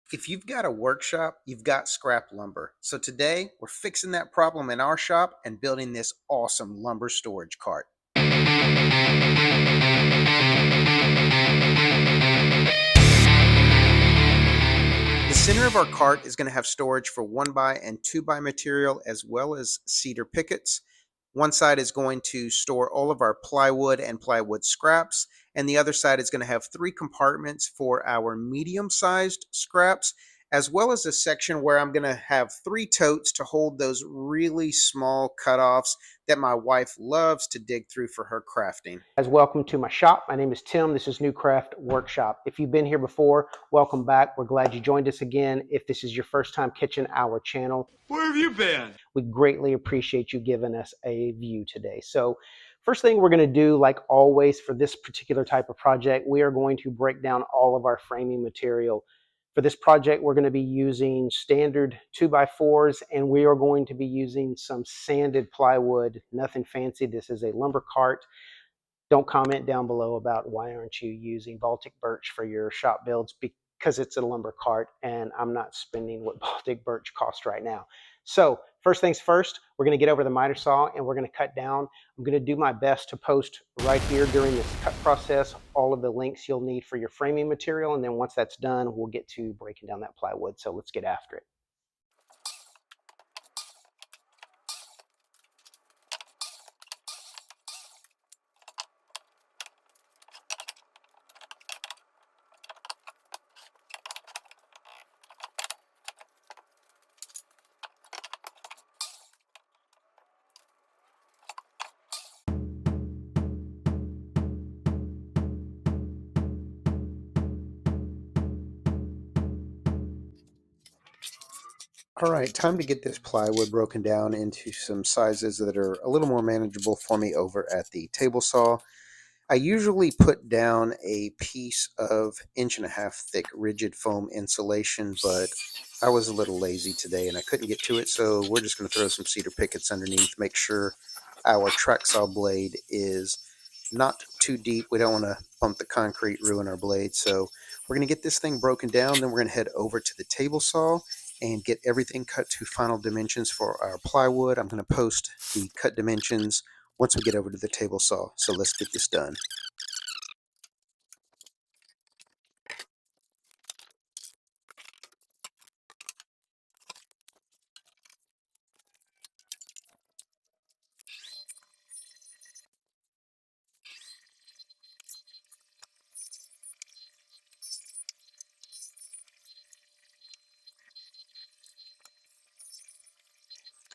If you've got a workshop, you've got scrap lumber. So today, we're fixing that problem in our shop and building this awesome lumber storage cart. The center of our cart is going to have storage for 1x and 2x material as well as cedar pickets. One side is going to store all of our plywood and plywood scraps, and the other side is going to have 3 compartments for our medium-sized scraps, as well as a section where I'm going to have 3 totes to hold those really small cutoffs that my wife loves to dig through for her crafting. Guys, welcome to my shop. My name is Tim. This is New Craft Workshop. If you've been here before, welcome back. We're glad you joined us again. If this is your first time catching our channel, Where have you been? we greatly appreciate you giving us a view today. So first thing we're going to do, like always for this particular type of project, we are going to break down all of our framing material. For this project, we're going to be using standard 2x4s, and we are going to be using some sanded plywood. Nothing fancy. This is a lumber cart. Don't comment down below about why aren't you using Baltic birch for your shop builds, because it's a lumber cart and I'm not spending what Baltic birch costs right now. So first things first, we're going to get over the miter saw and we're going to cut down. I'm going to do my best to post right here during this cut process all of the links you'll need for your framing material, and then once that's done, we'll get to breaking down that plywood. So let's get after it. All right, time to get this plywood broken down into some sizes that are a little more manageable for me over at the table saw. I usually put down a piece of 1.5 inch thick rigid foam insulation, but I was a little lazy today and I couldn't get to it, so we're just going to throw some cedar pickets underneath, make sure our track saw blade is not too deep. We don't want to bump the concrete, ruin our blade. So we're going to get this thing broken down, then we're going to head over to the table saw and get everything cut to final dimensions for our plywood. I'm going to post the cut dimensions once we get over to the table saw. So let's get this done.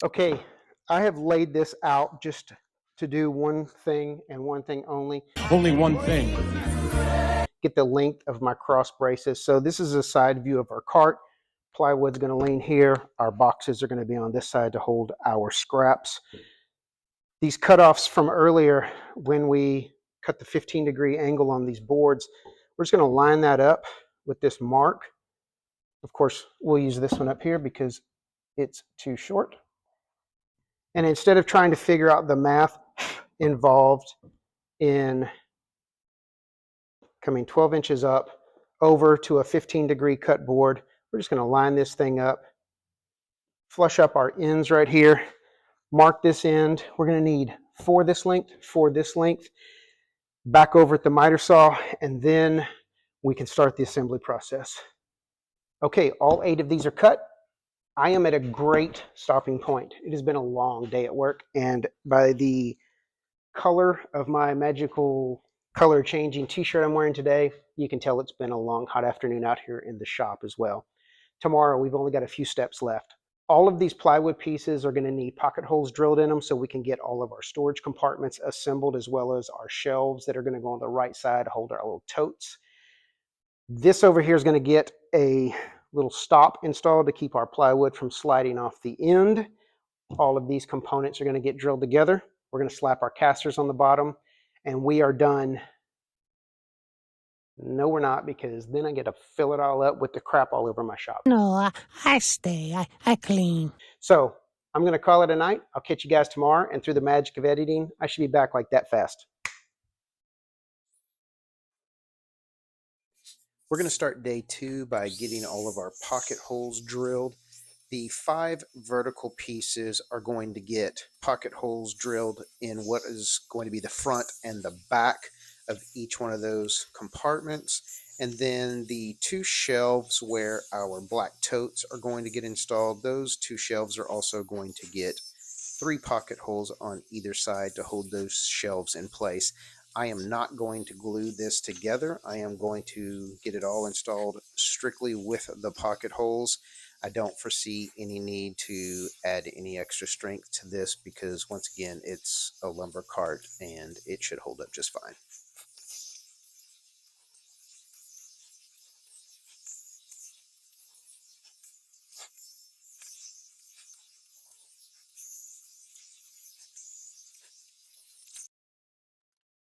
Okay, I have laid this out just to do one thing and one thing only. Only one thing. Get the length of my cross braces. So this is a side view of our cart. Plywood's going to lean here. Our boxes are going to be on this side to hold our scraps. These cutoffs from earlier, when we cut the 15-degree angle on these boards, we're just going to line that up with this mark. Of course, we'll use this one up here because it's too short. And instead of trying to figure out the math involved in coming 12 inches up over to a 15-degree cut board, we're just going to line this thing up, flush up our ends right here, mark this end. We're going to need for this length, back over at the miter saw, and then we can start the assembly process. Okay, all 8 of these are cut. I am at a great stopping point. It has been a long day at work, and by the color of my magical color changing t-shirt I'm wearing today, you can tell it's been a long, hot afternoon out here in the shop as well. Tomorrow, we've only got a few steps left. All of these plywood pieces are going to need pocket holes drilled in them so we can get all of our storage compartments assembled, as well as our shelves that are going to go on the right side to hold our little totes. This over here is going to get a little stop installed to keep our plywood from sliding off the end. All of these components are going to get drilled together. We're going to slap our casters on the bottom, and we are done. No, we're not, because then I get to fill it all up with the crap all over my shop. No, I stay. I clean. So I'm going to call it a night. I'll catch you guys tomorrow, and through the magic of editing, I should be back like that fast. We're going to start day 2 by getting all of our pocket holes drilled. The 5 vertical pieces are going to get pocket holes drilled in what is going to be the front and the back of each one of those compartments. And then the 2 shelves where our black totes are going to get installed, those 2 shelves are also going to get 3 pocket holes on either side to hold those shelves in place. I am not going to glue this together. I am going to get it all installed strictly with the pocket holes. I don't foresee any need to add any extra strength to this because, once again, it's a lumber cart and it should hold up just fine.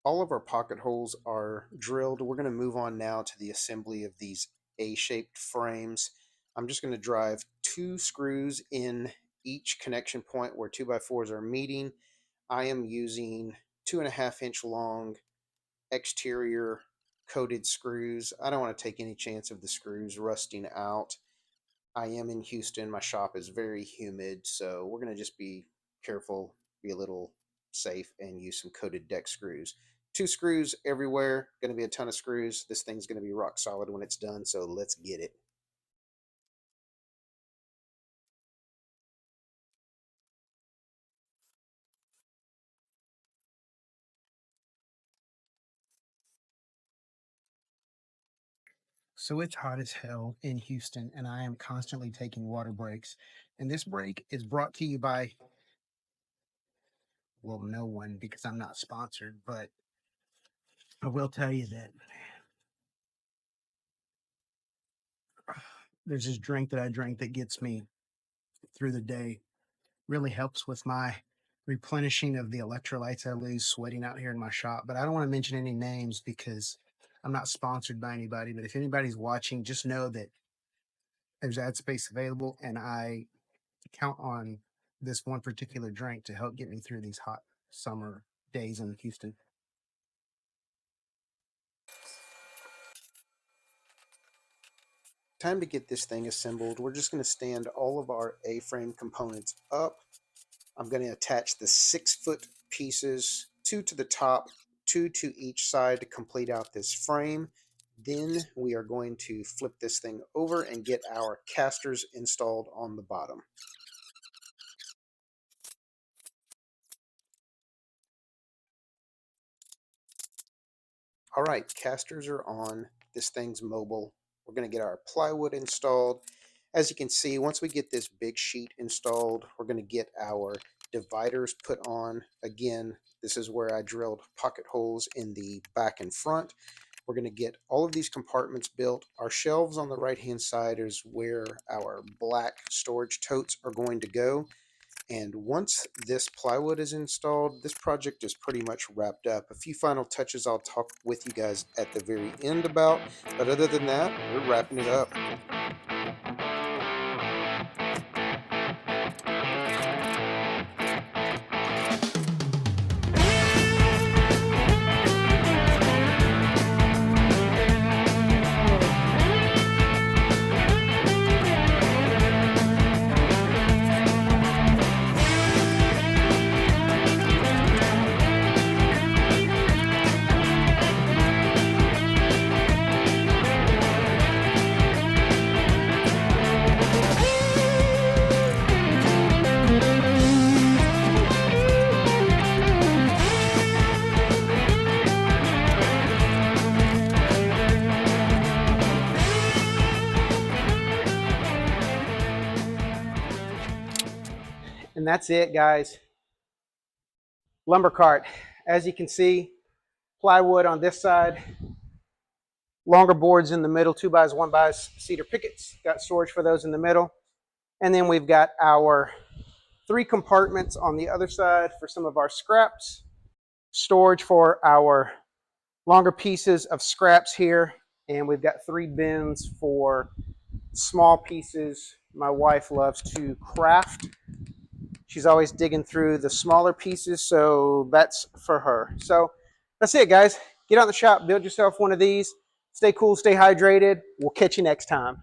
All of our pocket holes are drilled. We're going to move on now to the assembly of these A-shaped frames. I'm just going to drive 2 screws in each connection point where 2x4s are meeting. I am using 2.5-inch long exterior coated screws. I don't want to take any chance of the screws rusting out. I am in Houston. My shop is very humid, so we're going to just be careful, be a little safe, and use some coated deck screws. 2 screws everywhere, going to be a ton of screws. This thing's going to be rock solid when it's done, so let's get it. So it's hot as hell in Houston, and I am constantly taking water breaks. And this break is brought to you by, well, no one, because I'm not sponsored, but I will tell you that there's this drink that I drink that gets me through the day. Really helps with my replenishing of the electrolytes I lose sweating out here in my shop. But I don't want to mention any names because I'm not sponsored by anybody. But if anybody's watching, just know that there's ad space available, and I count on this one particular drink to help get me through these hot summer days in Houston. Time to get this thing assembled. We're just going to stand all of our A-frame components up. I'm going to attach the 6-foot pieces, 2 to the top, 2 to each side to complete out this frame. Then we are going to flip this thing over and get our casters installed on the bottom. All right, casters are on. This thing's mobile. We're going to get our plywood installed. As you can see, once we get this big sheet installed, we're going to get our dividers put on. Again, this is where I drilled pocket holes in the back and front. We're going to get all of these compartments built. Our shelves on the right-hand side is where our black storage totes are going to go. And once this plywood is installed, this project is pretty much wrapped up. A few final touches I'll talk with you guys at the very end about, but other than that, we're wrapping it up. And that's it, guys. Lumber cart. As you can see, plywood on this side, longer boards in the middle, 2x, 1x cedar pickets. Got storage for those in the middle. And then we've got our 3 compartments on the other side for some of our scraps. Storage for our longer pieces of scraps here. And we've got 3 bins for small pieces. My wife loves to craft. She's always digging through the smaller pieces, so that's for her. So that's it, guys. Get out in the shop, build yourself one of these. Stay cool, stay hydrated. We'll catch you next time.